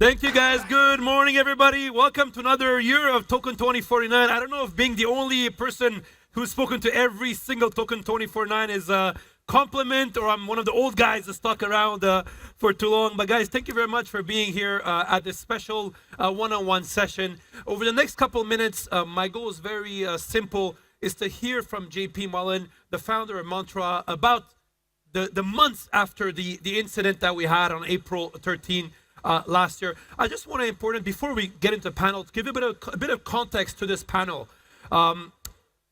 Thank you guys. Good morning, everybody. Welcome to another year of Token 2049. I don't know if being the only person who's spoken to every single Token 2049 is a compliment or I'm one of the old guys that stuck around for too long. But guys, thank you very much for being here at this special one-on-one session. Over the next couple of minutes, my goal is very simple, is to hear from JP Mullin, the founder of Mantra, about the months after the incident that we had on April 13 last year. I just want to important, before we get into the panel, to give a bit of context to this panel.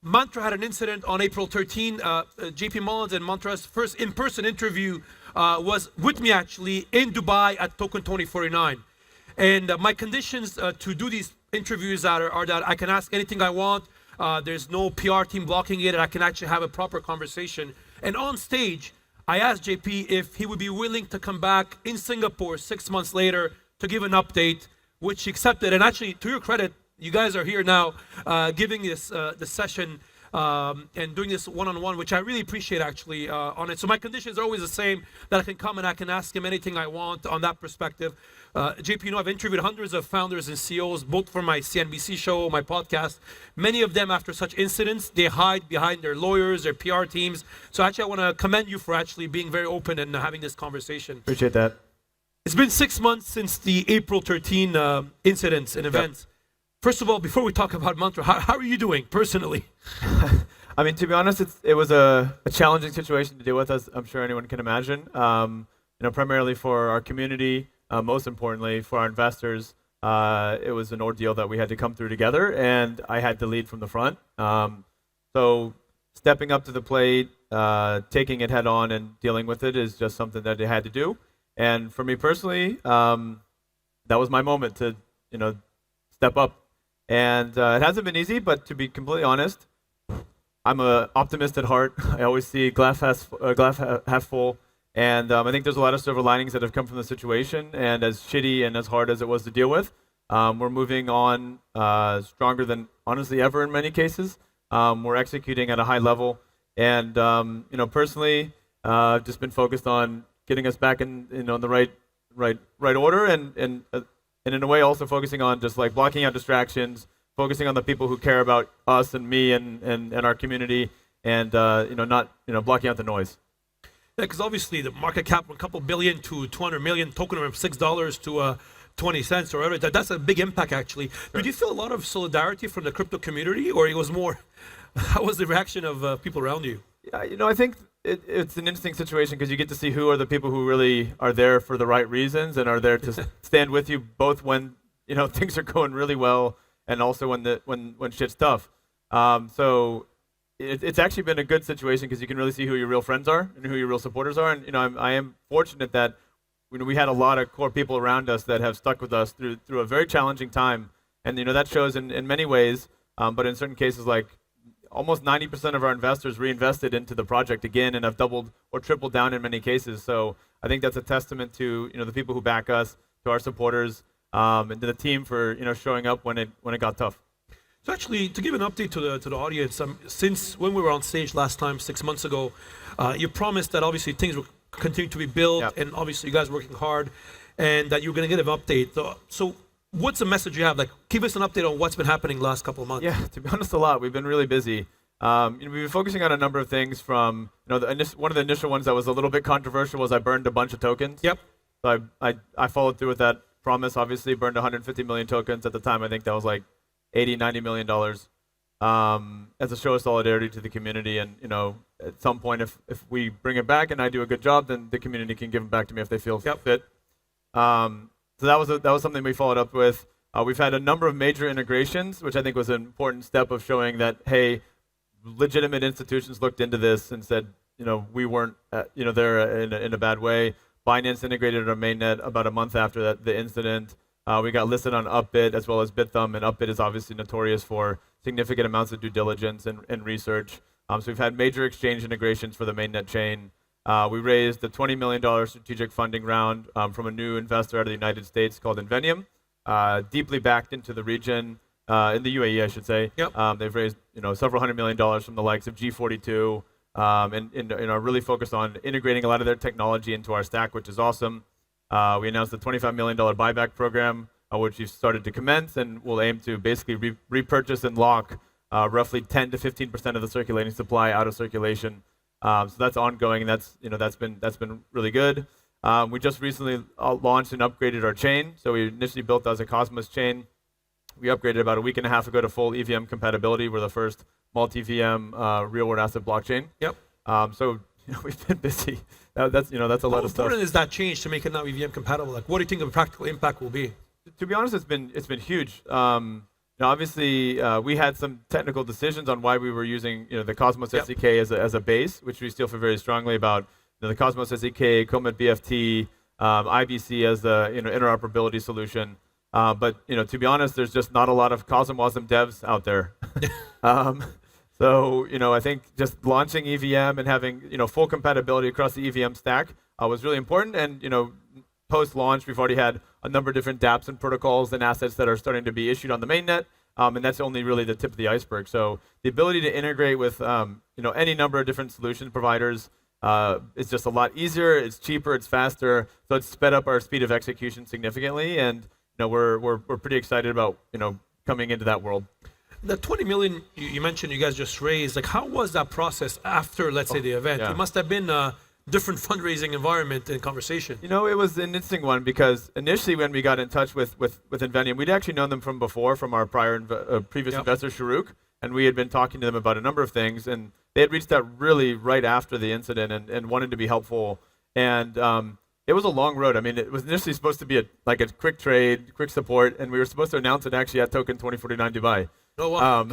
Mantra had an incident on April 13. JP Mullin and Mantra's first in-person interview was with me actually in Dubai at Token 2049. And my conditions to do these interviews are that I can ask anything I want. There's no PR team blocking it, and I can actually have a proper conversation. And on stage, I asked JP if he would be willing to come back in Singapore 6 months later to give an update, which he accepted. And actually, to your credit, you guys are here now giving this session and doing this one-on-one, which I really appreciate actually on it. So my conditions are always the same, that I can come and I can ask him anything I want on that perspective. JP, you know, I've interviewed hundreds of founders and CEOs, both for my CNBC show, my podcast. Many of them, after such incidents, they hide behind their lawyers, their PR teams. So actually, I want to commend you for actually being very open and having this conversation. Appreciate that. It's been 6 months since the April 13 incidents and events. Yep. First of all, before we talk about Mantra, how are you doing personally? I mean, to be honest, it was a challenging situation to deal with, as I'm sure anyone can imagine. Primarily for our community, most importantly for our investors, it was an ordeal that we had to come through together, and I had to lead from the front. So stepping up to the plate, taking it head on and dealing with it is just something that I had to do. And for me personally, that was my moment to, step up. And it hasn't been easy, but to be completely honest, I'm an optimist at heart. I always see glass half full. And I think there's a lot of silver linings that have come from the situation. And as shitty and as hard as it was to deal with, we're moving on stronger than honestly ever in many cases. We're executing at a high level. And personally, I've just been focused on getting us back in the right order, and in a way also focusing on just like blocking out distractions, focusing on the people who care about us and me and our community, and not blocking out the noise. Yeah, because obviously the market cap from a couple billion to 200 million, token from $6 to 20 cents or whatever. That's a big impact actually. Sure. Did you feel a lot of solidarity from the crypto community, or it was more? How was the reaction of people around you? Yeah, I think it's an interesting situation because you get to see who are the people who really are there for the right reasons and are there to stand with you both when things are going really well and also when shit's tough. So it's actually been a good situation because you can really see who your real friends are and who your real supporters are. And I am fortunate that we had a lot of core people around us that have stuck with us through a very challenging time. And that shows in many ways, but in certain cases, like almost 90% of our investors reinvested into the project again and have doubled or tripled down in many cases. So I think that's a testament to the people who back us, to our supporters, and to the team for showing up when it got tough. So actually, to give an update to the audience, since when we were on stage last time 6 months ago, you promised that obviously things will continue to be built, yep. And obviously you guys are working hard, and that you're going to get an update. So what's the message you have? Like, give us an update on what's been happening the last couple of months. Yeah, to be honest, a lot. We've been really busy. We've been focusing on a number of things. From one of the initial ones that was a little bit controversial was I burned a bunch of tokens. Yep. So I followed through with that promise. Obviously, burned 150 million tokens at the time. I think that was like $80-90 million as a show of solidarity to the community. And at some point, if we bring it back and I do a good job, then the community can give them back to me if they feel fit. So that was something we followed up with. We've had a number of major integrations, which I think was an important step of showing that, hey, legitimate institutions looked into this and said, we weren't, there in a bad way. Binance integrated our mainnet about a month after the incident. We got listed on Upbit as well as BitThumb, and Upbit is obviously notorious for significant amounts of due diligence and research. So we've had major exchange integrations for the mainnet chain. We raised a $20 million strategic funding round from a new investor out of the United States called Invenium, deeply backed into the region, in the UAE, I should say. Yep. They've raised several $100 million from the likes of G42, and are really focused on integrating a lot of their technology into our stack, which is awesome. We announced the $25 million buyback program, which we've started to commence, and we'll aim to basically repurchase and lock roughly 10 to 15% of the circulating supply out of circulation. So that's ongoing, and that's been really good. We just recently launched and upgraded our chain. So we initially built as a Cosmos chain. We upgraded about a week and a half ago to full EVM compatibility. We're the first multi-VM real-world asset blockchain. Yep. So we've been busy. That's a lot of stuff. How important is that change to make it now EVM compatible? Like, what do you think the practical impact will be? To be honest, it's been huge. Obviously, we had some technical decisions on why we were using the Cosmos SDK as a base, which we still feel very strongly about. The Cosmos SDK, Comet BFT, IBC as the interoperability solution. But to be honest, there's just not a lot of CosmWasm devs out there. So I think just launching EVM and having full compatibility across the EVM stack was really important. And post-launch, we've already had a number of different dApps and protocols and assets that are starting to be issued on the mainnet, and that's only really the tip of the iceberg. So the ability to integrate with any number of different solution providers is just a lot easier. It's cheaper. It's faster. So it's sped up our speed of execution significantly, and we're pretty excited about coming into that world. The 20 million you mentioned you guys just raised, like how was that process after, let's say, the event? Yeah. It must have been a different fundraising environment and conversation. It was an interesting one because initially when we got in touch with Invenium, we'd actually known them from before, from our previous investor, Sharuk, and we had been talking to them about a number of things, and they had reached out really right after the incident and wanted to be helpful. And it was a long road. I mean, it was initially supposed to be a quick trade, quick support, and we were supposed to announce it actually at Token2049 Dubai. Oh, wow.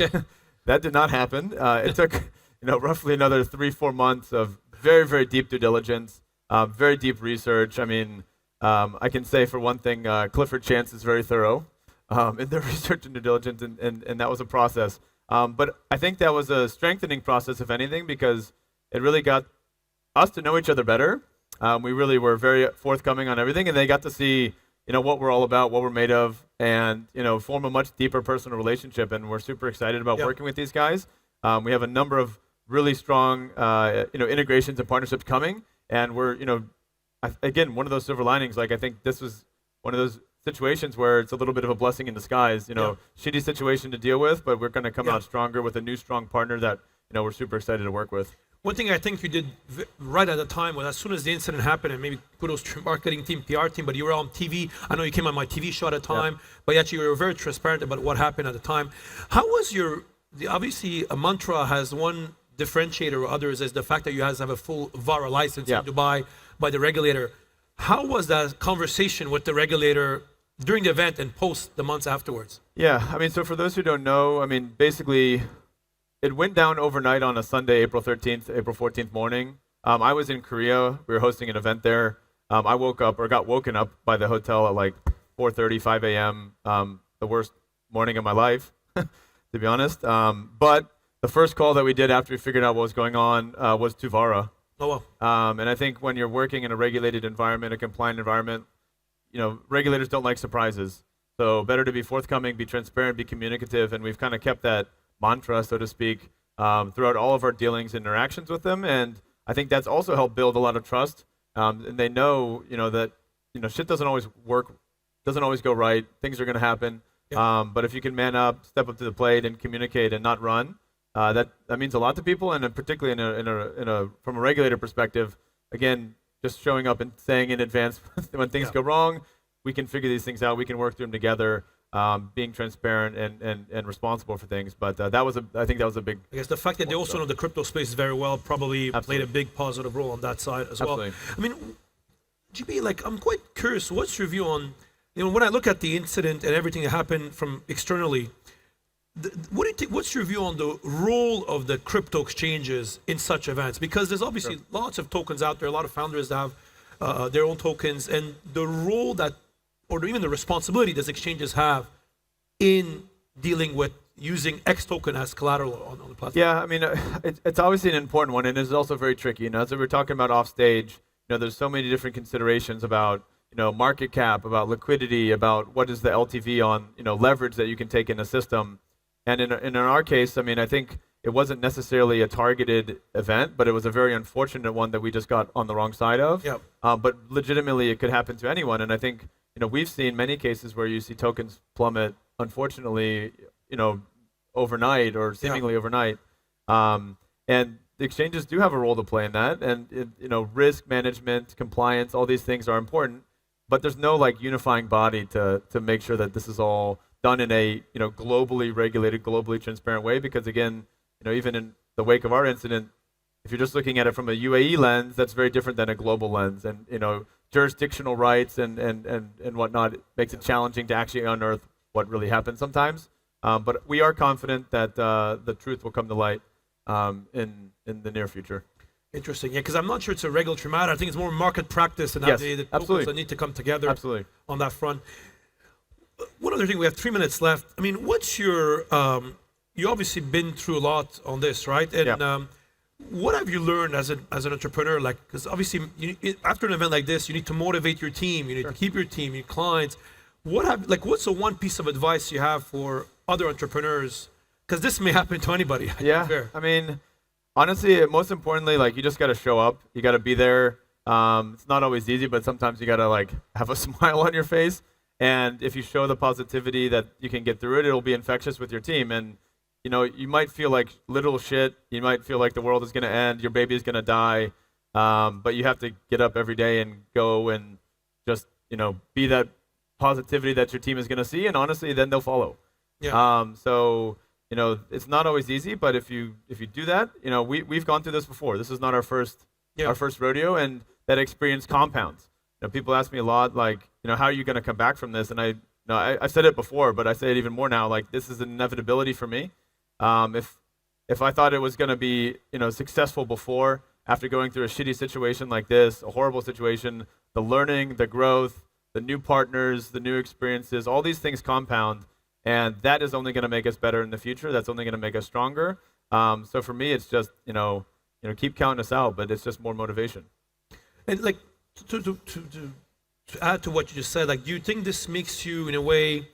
That did not happen. It took roughly another 3-4 months of very, very deep due diligence, very deep research. I mean, I can say for one thing, Clifford Chance is very thorough in their research and due diligence, and that was a process. But I think that was a strengthening process, if anything, because it really got us to know each other better. We really were very forthcoming on everything, and they got to see what we're all about, what we're made of, and form a much deeper personal relationship. And we're super excited about working with these guys. We have a number of really strong integrations and partnerships coming, and we're again, one of those silver linings. Like, I think this was one of those situations where it's a little bit of a blessing in disguise. Shitty situation to deal with, but we're going to come out stronger with a new strong partner that we're super excited to work with. One thing I think you did right at the time was, as soon as the incident happened, and maybe kudos to marketing team, PR team, but you were on TV. I know you came on my TV show at the time, but actually you were very transparent about what happened at the time. How was obviously a mantra has one differentiator or others is the fact that you guys have a full VARA license in Dubai by the regulator. How was that conversation with the regulator during the event and post the months afterwards? Yeah, I mean, so for those who don't know, I mean, basically, it went down overnight on a Sunday, April 13th, April 14th morning. I was in Korea. We were hosting an event there. I got woken up by the hotel at like 4:30, 5 a.m., the worst morning of my life, to be honest. But the first call that we did after we figured out what was going on was to VARA. Oh, wow. And I think when you're working in a regulated environment, a compliant environment, regulators don't like surprises. So better to be forthcoming, be transparent, be communicative, and we've kind of kept that mantra, so to speak, throughout all of our dealings and interactions with them. And I think that's also helped build a lot of trust. And they know, that shit doesn't always work, doesn't always go right. Things are going to happen. But if you can man up, step up to the plate, and communicate and not run, that means a lot to people. And particularly from a regulator perspective, again, just showing up and saying in advance when things go wrong, we can figure these things out. We can work through them together. Being transparent and responsible for things, but I think that was a big. I guess the fact that they also know the crypto space very well probably played a big positive role on that side as well. I mean, GB, I'm quite curious. What's your view on, when I look at the incident and everything that happened from externally, what do you think? What's your view on the role of the crypto exchanges in such events? Because there's obviously lots of tokens out there, a lot of founders that have their own tokens, and the role that, or even the responsibility that exchanges have in dealing with using X token as collateral on the platform. Yeah, I mean, it's obviously an important one, and it's also very tricky. As we were talking about off stage, there's so many different considerations about, market cap, about liquidity, about what is the LTV on, leverage that you can take in a system. And in our case, I mean, I think it wasn't necessarily a targeted event, but it was a very unfortunate one that we just got on the wrong side of. Yep. But legitimately, it could happen to anyone. And I think we've seen many cases where you see tokens plummet, unfortunately, overnight or seemingly overnight. And the exchanges do have a role to play in that. And risk management, compliance, all these things are important. But there's no unifying body to make sure that this is all done in a globally regulated, globally transparent way. Because again, even in the wake of our incident, if you're just looking at it from a UAE lens, that's very different than a global lens. And jurisdictional rights and whatnot makes it challenging to actually unearth what really happened sometimes. But we are confident that the truth will come to light in the near future. Interesting, yeah, because I'm not sure it's a regulatory matter. I think it's more market practice and how the tokens that need to come together on that front. One other thing, we have 3 minutes left. I mean, what's your, you obviously been through a lot on this, right? And what have you learned as an entrepreneur? Because obviously, after an event like this, you need to motivate your team, you need to keep your team, your clients. What's the one piece of advice you have for other entrepreneurs? Because this may happen to anybody. I mean, honestly, most importantly, you just got to show up. You got to be there. It's not always easy, but sometimes you got to have a smile on your face. And if you show the positivity that you can get through it, it'll be infectious with your team. And you might feel like little shit. You might feel like the world is going to end. Your baby is going to die. But you have to get up every day and go and just be that positivity that your team is going to see. And honestly, then they'll follow. Yeah. It's not always easy, but if you do that, we've gone through this before. This is not our first rodeo, and that experience compounds. People ask me a lot, how are you going to come back from this? And I said it before, but I say it even more now. This is an inevitability for me. If I thought it was going to be successful before, after going through a shitty situation like this, a horrible situation, the learning, the growth, the new partners, the new experiences, all these things compound. And that is only going to make us better in the future. That's only going to make us stronger. So for me, it's just keep counting us out, but it's just more motivation. And to add to what you just said, do you think this makes you in a way,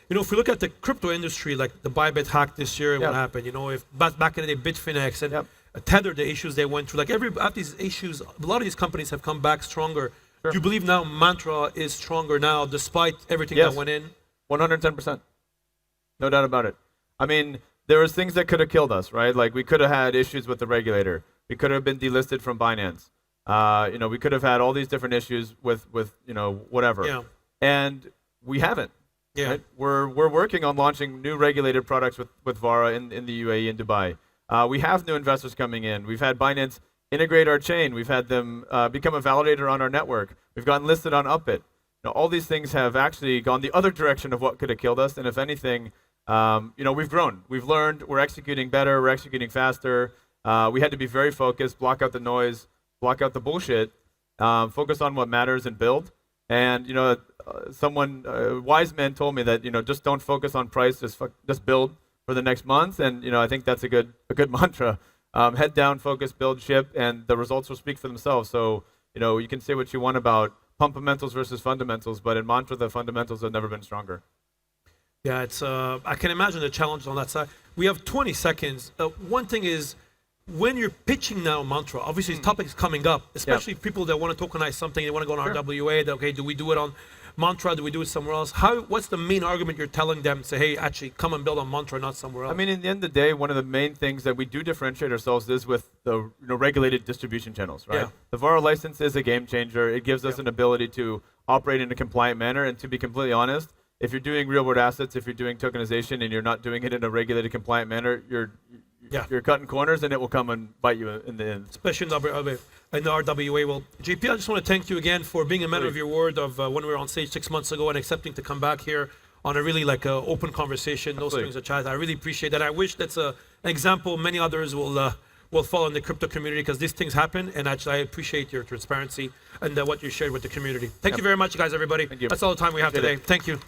if we look at the crypto industry, the Bybit hack this year, what happened? If back in the day, Bitfinex and Tether, the issues they went through, after these issues, a lot of these companies have come back stronger. Sure. Do you believe now Mantra is stronger now, despite everything that went in? 110%. No doubt about it. I mean, there was things that could have killed us, right? We could have had issues with the regulator. We could have been delisted from Binance. We could have had all these different issues with whatever. Yeah. And we haven't. Yeah. Right? We're working on launching new regulated products with Vara in the UAE and Dubai. We have new investors coming in. We've had Binance integrate our chain. We've had them become a validator on our network. We've gotten listed on Upbit. All these things have actually gone the other direction of what could have killed us. And if anything, we've grown. We've learned. We're executing better. We're executing faster. We had to be very focused, block out the noise, block out the bullshit, focus on what matters and build. And someone, a wise man, told me that just don't focus on price, just build for the next month. And I think that's a good mantra. Head down, focus, build, ship, and the results will speak for themselves. So you can say what you want about pumpamentals versus fundamentals, but in Mantra, the fundamentals have never been stronger. Yeah, it's. I can imagine the challenge on that side. We have 20 seconds. One thing is, when you're pitching now Mantra, obviously topics coming up, especially people that want to tokenize something, they want to go on RWA. Okay, do we do it on Mantra? Do we do it somewhere else? What's the main argument you're telling them? Say, hey, actually, come and build on Mantra, not somewhere else. I mean, in the end of the day, one of the main things that we do differentiate ourselves is with the regulated distribution channels, right? Yeah. The Vara license is a game changer. It gives us an ability to operate in a compliant manner. And to be completely honest, if you're doing real-world assets, if you're doing tokenization, and you're not doing it in a regulated, compliant manner, you're cutting corners, and it will come and bite you in the end. Especially in the RWA. Well, JP, I just want to thank you again for being a man of your word of when we were on stage 6 months ago and accepting to come back here on a really open conversation, those things of chat. I really appreciate that. I wish that's an example many others will follow in the crypto community, because these things happen, and actually I appreciate your transparency and what you shared with the community. Thank you very much, guys, everybody. Thank you. That's all the time we have today. Thank you.